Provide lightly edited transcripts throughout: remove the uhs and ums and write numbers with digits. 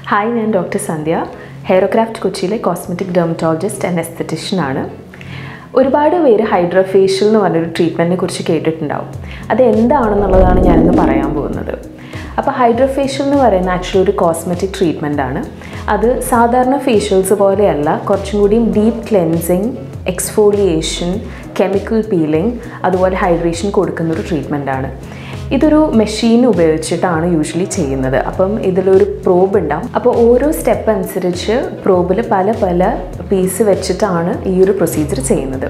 Hi, I am Dr. Sandhya, Haircraft Kochile Cosmetic Dermatologist and Esthetician. ഒരുപാട് പേര് HydraFacial എന്ന് പറഞ്ഞൊരു ട്രീറ്റ്മെൻറ്റിനെ കുറിച്ച് കേട്ടിട്ടുണ്ടാവും. അത് എന്താണെന്നുള്ളതാണ് ഞാനിന്ന് പറയാൻ പോകുന്നത്. അപ്പോൾ HydraFacial എന്ന് പറയുന്നത് ആക്ച്വലി ഒരു കോസ്മെറ്റിക് ട്രീറ്റ്മെൻ്റ് ആണ്. അത് സാധാരണ ഫേഷ്യൽസ് പോലെയല്ല, കുറച്ചും കൂടി deep cleansing, exfoliation, chemical peeling, അതുപോലെ ഹൈഡ്രേഷൻ കൊടുക്കുന്ന ഒരു ട്രീറ്റ്മെൻ്റ് ആണ്. ഇതൊരു മെഷീൻ ഉപയോഗിച്ചിട്ടാണ് യൂഷ്വലി ചെയ്യുന്നത്. അപ്പം ഇതിലൊരു പ്രോബ് ഉണ്ടാവും. അപ്പോൾ ഓരോ സ്റ്റെപ്പ് അനുസരിച്ച് പ്രോബിൽ പല പല പീസ് വെച്ചിട്ടാണ് ഈ ഒരു പ്രൊസീജിയർ ചെയ്യുന്നത്.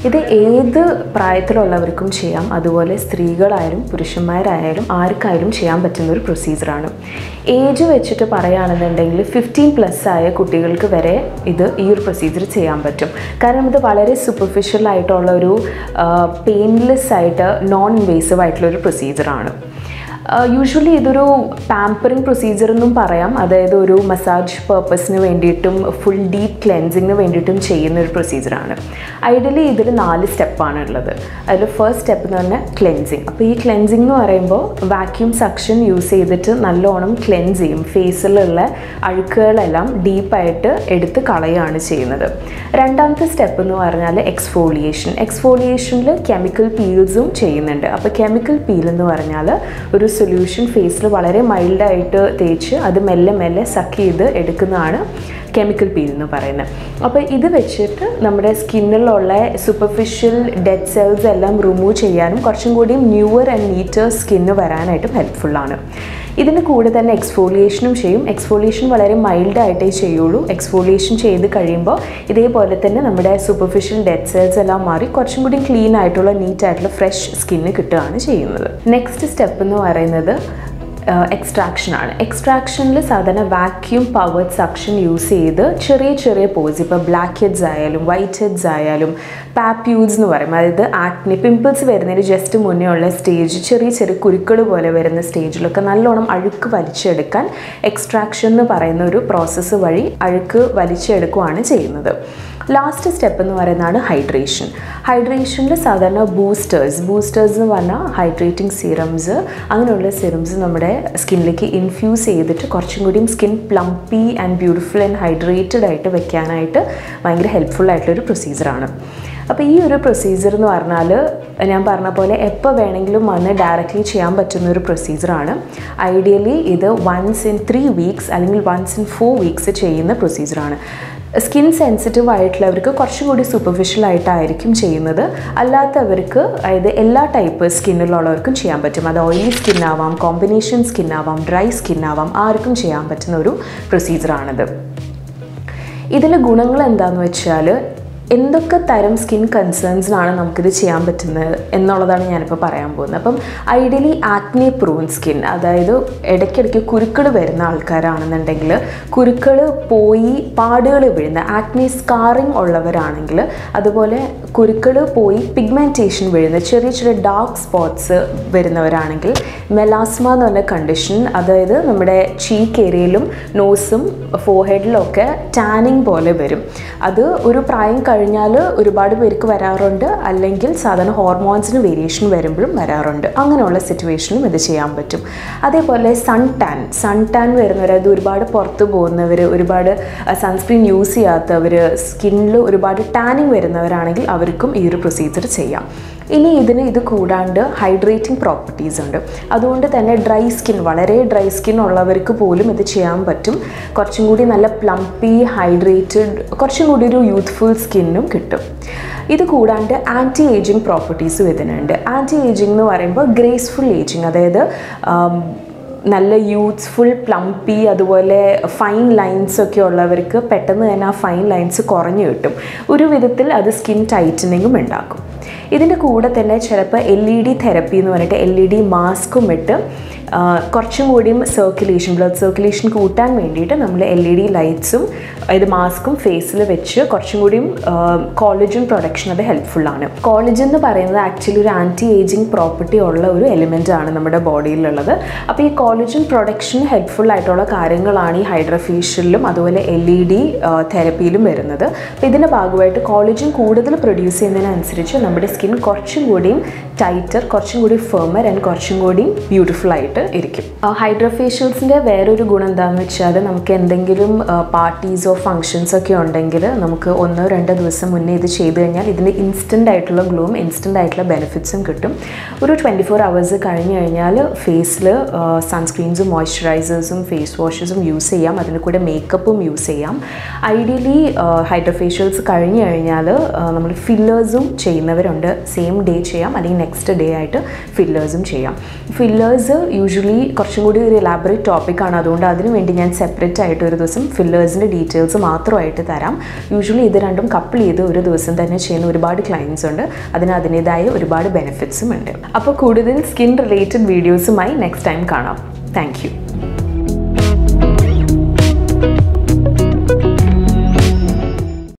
ഇത് ഏത് പ്രായത്തിലുള്ളവർക്കും ചെയ്യാം, അതുപോലെ സ്ത്രീകളായാലും പുരുഷന്മാരായാലും ആർക്കായാലും ചെയ്യാൻ പറ്റുന്ന ഒരു പ്രൊസീജിയറാണ്. ഏജ് വെച്ചിട്ട് പറയുകയാണെന്നുണ്ടെങ്കിൽ 15+ ആയ കുട്ടികൾക്ക് വരെ ഈ ഒരു പ്രൊസീജിയർ ചെയ്യാൻ പറ്റും. കാരണം ഇത് വളരെ സൂപ്പർഫിഷ്യൽ ആയിട്ടുള്ള ഒരു പെയിൻലെസ് ആയിട്ട് നോൺ ഇൻവേസീവ് ആയിട്ടുള്ള ഒരു പ്രൊസീജിയറാണ്. യൂഷ്വലി ഇതൊരു പാമ്പറിങ് പ്രൊസീജിയർ എന്നും പറയാം. അതായത് ഒരു മസാജ് പർപ്പസിന് വേണ്ടിയിട്ടും ഫുൾ ഡീപ്പ് ക്ലെൻസിങ്ങിന് വേണ്ടിയിട്ടും ചെയ്യുന്ന ഒരു പ്രൊസീജിയറാണ്. ഐഡിയലി ഇതിൽ 4 സ്റ്റെപ്പാണ് ഉള്ളത്. അതിൽ ഫസ്റ്റ് സ്റ്റെപ്പ് എന്ന് പറഞ്ഞാൽ ക്ലെൻസിങ്. അപ്പോൾ ഈ ക്ലെൻസിങ് എന്ന് പറയുമ്പോൾ വാക്യൂം സക്ഷൻ യൂസ് ചെയ്തിട്ട് നല്ലോണം ക്ലെൻസ് ചെയ്യും. ഫേസിലുള്ള അഴുക്കുകളെല്ലാം ഡീപ്പായിട്ട് എടുത്ത് കളയുകയാണ് ചെയ്യുന്നത്. രണ്ടാമത്തെ സ്റ്റെപ്പ് എന്ന് പറഞ്ഞാൽ എക്സ്ഫോളിയേഷൻ. എക്സ്ഫോളിയേഷനിൽ കെമിക്കൽ പീൽസും ചെയ്യുന്നുണ്ട്. അപ്പോൾ കെമിക്കൽ പീൽ എന്ന് പറഞ്ഞാൽ ഒരു സൊല്യൂഷൻ ഫേസിൽ വളരെ മൈൽഡായിട്ട് തേച്ച് അത് മെല്ലെ മെല്ലെ സക്ക് ചെയ്ത് എടുക്കുന്നതാണ് കെമിക്കൽ പീൽ എന്ന് പറയുന്നത്. അപ്പോൾ ഇത് വെച്ചിട്ട് നമ്മുടെ സ്കിന്നിലുള്ള സൂപ്പർഫിഷ്യൽ ഡെഡ് സെൽസ് എല്ലാം റിമൂവ് ചെയ്യാനും കുറച്ചും കൂടി ന്യൂവർ ആൻഡ് നീറ്റർ സ്കിന്ന് വരാനായിട്ടും ഹെൽപ്ഫുള്ളാണ്. ഇതിന് കൂടെ തന്നെ എക്സ്ഫോളിയേഷനും ചെയ്യും. എക്സ്ഫോളിയേഷൻ വളരെ മൈൽഡായിട്ടേ ചെയ്യുള്ളൂ. എക്സ്ഫോളിയേഷൻ ചെയ്ത് കഴിയുമ്പോൾ ഇതേപോലെ തന്നെ നമ്മുടെ സൂപ്പർഫിഷ്യൽ ഡെഡ് സെൽസ് എല്ലാം മാറി കുറച്ചും കൂടി ക്ലീൻ ആയിട്ടുള്ള നീറ്റായിട്ടുള്ള ഫ്രഷ് സ്കിന്ന് കിട്ടുകയാണ് ചെയ്യുന്നത്. നെക്സ്റ്റ് സ്റ്റെപ്പ് എന്ന് പറയുന്നത് എക്സ്ട്രാക്ഷനാണ്. എക്സ്ട്രാക്ഷനിൽ സാധാരണ വാക്യൂം പവർഡ് സക്ഷൻ യൂസ് ചെയ്ത് ചെറിയ ചെറിയ പോസ്, ഇപ്പോൾ ബ്ലാക്ക് ഹെഡ്സ് ആയാലും വൈറ്റ് ഹെഡ്സ് ആയാലും പാപ്യൂൾസ് എന്ന് പറയും, അതായത് ആക്നെ പിമ്പിൾസ് വരുന്നതിന് ജസ്റ്റ് മുന്നേ ഉള്ള സ്റ്റേജ്, ചെറിയ ചെറിയ കുരുക്കൾ പോലെ വരുന്ന സ്റ്റേജിലൊക്കെ നല്ലോണം അഴുക്ക് വലിച്ചെടുക്കാൻ എക്സ്ട്രാക്ഷൻ എന്ന് പറയുന്ന ഒരു പ്രോസസ്സ് വഴി അഴുക്ക് വലിച്ചെടുക്കുകയാണ് ചെയ്യുന്നത്. ലാസ്റ്റ് സ്റ്റെപ്പ് എന്ന് പറയുന്നതാണ് ഹൈഡ്രേഷൻ. ഹൈഡ്രേഷനിൽ സാധാരണ ബൂസ്റ്റേഴ്സ് എന്ന് പറഞ്ഞാൽ ഹൈഡ്രേറ്റിംഗ് സിറംസ്, അങ്ങനെയുള്ള സിറംസ് നമ്മുടെ സ്കിന്നിലേക്ക് ഇൻഫ്യൂസ് ചെയ്തിട്ട് കുറച്ചും കൂടിയും skin plumpy and beautiful and hydrated ആയിട്ട് വെക്കാനായിട്ട് ഭയങ്കര ഹെൽപ്ഫുൾ ആയിട്ടുള്ളൊരു പ്രൊസീജിയറാണ്. അപ്പോൾ ഈ ഒരു പ്രൊസീജിയർ എന്ന് പറഞ്ഞാൽ ഞാൻ പറഞ്ഞ പോലെ എപ്പോൾ വേണമെങ്കിലും വന്ന് ഡയറക്റ്റ്ലി ചെയ്യാൻ പറ്റുന്ന ഒരു പ്രൊസീജിയറാണ്. ഐഡിയലി ഇത് once in 3 weeks അല്ലെങ്കിൽ once in 4 weeks ചെയ്യുന്ന പ്രൊസീജിയറാണ്. സ്കിൻ സെൻസിറ്റീവ് ആയിട്ടുള്ളവർക്ക് കുറച്ചും കൂടി സൂപ്പർഫിഷ്യൽ ആയിട്ടായിരിക്കും ചെയ്യുന്നത്. അല്ലാത്തവർക്ക്, അതായത് എല്ലാ ടൈപ്പ് സ്കിന്നിലുള്ളവർക്കും ചെയ്യാൻ പറ്റും. അത് ഓയിലി സ്കിൻ ആവാം, കോമ്പിനേഷൻ സ്കിൻ ആവാം, ഡ്രൈ സ്കിൻ ആവാം, ആർക്കും ചെയ്യാൻ പറ്റുന്ന ഒരു പ്രൊസീജിയറാണിത്. ഇതിലെ ഗുണങ്ങൾ എന്താണെന്ന് വെച്ചാൽ എന്തൊക്കെ തരം സ്കിൻ കൺസേൺസിനാണ് നമുക്കിത് ചെയ്യാൻ പറ്റുന്നത് എന്നുള്ളതാണ് ഞാനിപ്പോൾ പറയാൻ പോകുന്നത്. അപ്പം ഐഡിയലി ആക്നെ പ്രൂൺ സ്കിൻ, അതായത് ഇടയ്ക്കിടയ്ക്ക് കുരുക്കൾ വരുന്ന ആൾക്കാരാണെന്നുണ്ടെങ്കിൽ, കുരുക്കൾ പോയി പാടുകൾ വീഴുന്ന ആക്നെ സ്കാറിങ് ഉള്ളവരാണെങ്കിൽ, അതുപോലെ കുരുക്കൾ പോയി പിഗ്മെൻറ്റേഷൻ വീഴുന്ന ചെറിയ ചെറിയ ഡാർക്ക് സ്പോട്ട്സ് വരുന്നവരാണെങ്കിൽ, മെലാസ്മ എന്ന് പറഞ്ഞ കണ്ടീഷൻ, അതായത് നമ്മുടെ ചീക്ക് ഏരിയയിലും നോസും ഫോർഹെഡിലൊക്കെ ടാനിങ് പോലെ വരും. അത് ഒരു പ്രായം കഴിഞ്ഞാൽ ഒരുപാട് പേർക്ക് വരാറുണ്ട്, അല്ലെങ്കിൽ സാധാരണ ഹോർമോൺസിന് വേരിയേഷൻ വരുമ്പോഴും വരാറുണ്ട്. അങ്ങനെയുള്ള സിറ്റുവേഷനും ഇത് ചെയ്യാൻ പറ്റും. അതേപോലെ സൺ ടാൻ വരുന്നവർ, അത് ഒരുപാട് പുറത്ത് പോകുന്നവർ, ഒരുപാട് സൺസ്ക്രീൻ യൂസ് ചെയ്യാത്തവർ, സ്കിന്നിൽ ഒരുപാട് ടാനിങ് വരുന്നവരാണെങ്കിൽ അവർക്കും ഈ ഒരു പ്രൊസീജിയർ ചെയ്യാം. ഇനി ഇത് കൂടാണ്ട് ഹൈഡ്രേറ്റിംഗ് പ്രോപ്പർട്ടീസ് ഉണ്ട്. അതുകൊണ്ട് തന്നെ വളരെ ഡ്രൈ സ്കിൻ ഉള്ളവർക്ക് പോലും ഇത് ചെയ്യാൻ പറ്റും. കുറച്ചും കൂടി നല്ല പ്ലംപി, ഹൈഡ്രേറ്റഡ്, കുറച്ചും കൂടി ഒരു യൂത്ത്ഫുൾ സ്കിന്നും കിട്ടും. ഇത് കൂടാണ്ട് ആൻറ്റി ഏജിങ് പ്രോപ്പർട്ടീസും ഇതിനുണ്ട്. ആൻറ്റി ഏജിങ് എന്ന് പറയുമ്പോൾ ഗ്രേസ്ഫുൾ ഏജിങ്, അതായത് നല്ല യൂത്ത്ഫുൾ, പ്ലംപി, അതുപോലെ ഫൈൻ ലൈൻസ് ഒക്കെ ഉള്ളവർക്ക് പെട്ടെന്ന് തന്നെ ആ ഫൈൻ ലൈൻസ് കുറഞ്ഞു കിട്ടും. ഒരു വിധത്തിൽ അത് സ്കിൻ ടൈറ്റനിങ്ങും ഉണ്ടാക്കും. ഇതിൻ്റെ കൂടെ തന്നെ ചിലപ്പോൾ LED തെറപ്പി എന്ന് പറഞ്ഞിട്ട് LED മാസ്കും ഇട്ട് കുറച്ചും കൂടിയും ബ്ലഡ് സർക്കുലേഷൻ കൂട്ടാൻ വേണ്ടിയിട്ട് നമ്മൾ LED ലൈറ്റ്സും അതായത് മാസ്കും ഫേസിൽ വെച്ച് കുറച്ചും കൂടിയും കോളേജൻ പ്രൊഡക്ഷൻ അത് ഹെൽപ്ഫുള്ളാണ്. കോളേജൻ എന്ന് പറയുന്നത് ആക്ച്വലി ഒരു ആൻറ്റി ഏജിങ് പ്രോപ്പർട്ടി ഉള്ള ഒരു എലിമെൻ്റ് ആണ് നമ്മുടെ ബോഡിയിലുള്ളത്. അപ്പോൾ ഈ കോളേജൻ പ്രൊഡക്ഷൻ ഹെൽപ്ഫുൾ ആയിട്ടുള്ള കാര്യങ്ങളാണ് ഈ ഹൈഡ്രാഫേഷ്യലിലും അതുപോലെ LED തെറപ്പിയിലും വരുന്നത്. അപ്പോൾ ഇതിൻ്റെ ഭാഗമായിട്ട് കോളേജൻ കൂടുതൽ പ്രൊഡ്യൂസ് ചെയ്യുന്നതിനനുസരിച്ച് നമ്മുടെ സ്കിൻ കുറച്ചും കൂടിയും ടൈറ്റർ, കുറച്ചും കൂടി ഫേമർ ആൻഡ് കുറച്ചും കൂടി ബ്യൂട്ടിഫുൾ ആയിട്ട് ഇരിക്കും. ഹൈഡ്രോഫേഷ്യൽസിൻ്റെ വേറൊരു ഗുണം എന്താണെന്ന് വെച്ചാൽ നമുക്ക് എന്തെങ്കിലും പാർട്ടീസോ ഫങ്ഷൻസോ ഒക്കെ ഉണ്ടെങ്കിൽ നമുക്ക് 1-2 ദിവസം മുന്നേ ഇത് ചെയ്ത് കഴിഞ്ഞാൽ ഇതിന് ഇൻസ്റ്റൻ്റ് ആയിട്ടുള്ള ഗ്ലോയും ഇൻസ്റ്റൻ്റ് ആയിട്ടുള്ള ബെനിഫിറ്റ്സും കിട്ടും. ഒരു 24 hours കഴിഞ്ഞ് കഴിഞ്ഞാൽ ഫേസിൽ സൺസ്ക്രീൻസും മോയ്സ്ചറൈസേഴ്സും ഫേസ് വാഷസും യൂസ് ചെയ്യാം. അതിന് കൂടെ മേക്കപ്പും യൂസ് ചെയ്യാം. ഐഡിയലി ഹൈഡ്രോഫേഷ്യൽസ് കഴിഞ്ഞ് കഴിഞ്ഞാൽ നമ്മൾ ഫില്ലേഴ്സും ചെയ്യുന്നവരുണ്ട്. സെയിം ഡേ ചെയ്യാം, അല്ലെങ്കിൽ നെക്സ്റ്റ് ഡേ ആയിട്ട് ഫില്ലേഴ്സും ചെയ്യാം. ഫില്ലേഴ്സ് യൂഷ്വലി കുറച്ചും കൂടി ഒരു എലാബറേറ്റ് ടോപ്പിക്കാണ്. അതുകൊണ്ട് അതിന് വേണ്ടി ഞാൻ സെപ്പറേറ്റ് ആയിട്ട് ഒരു ദിവസം ഫില്ലേഴ്സിൻ്റെ ഡീറ്റെയിൽസ് മാത്രമായിട്ട് തരാം. യൂഷ്വലി ഇത് രണ്ടും കപ്പിൾ ചെയ്ത് ഒരു ദിവസം തന്നെ ചെയ്യുന്ന ഒരുപാട് ക്ലയൻസ് ഉണ്ട്. അതിനേതായ ഒരുപാട് ബെനിഫിറ്റ്സും ഉണ്ട്. അപ്പോൾ കൂടുതൽ സ്കിൻ റിലേറ്റഡ് വീഡിയോസുമായി നെക്സ്റ്റ് ടൈം കാണാം. Thank you.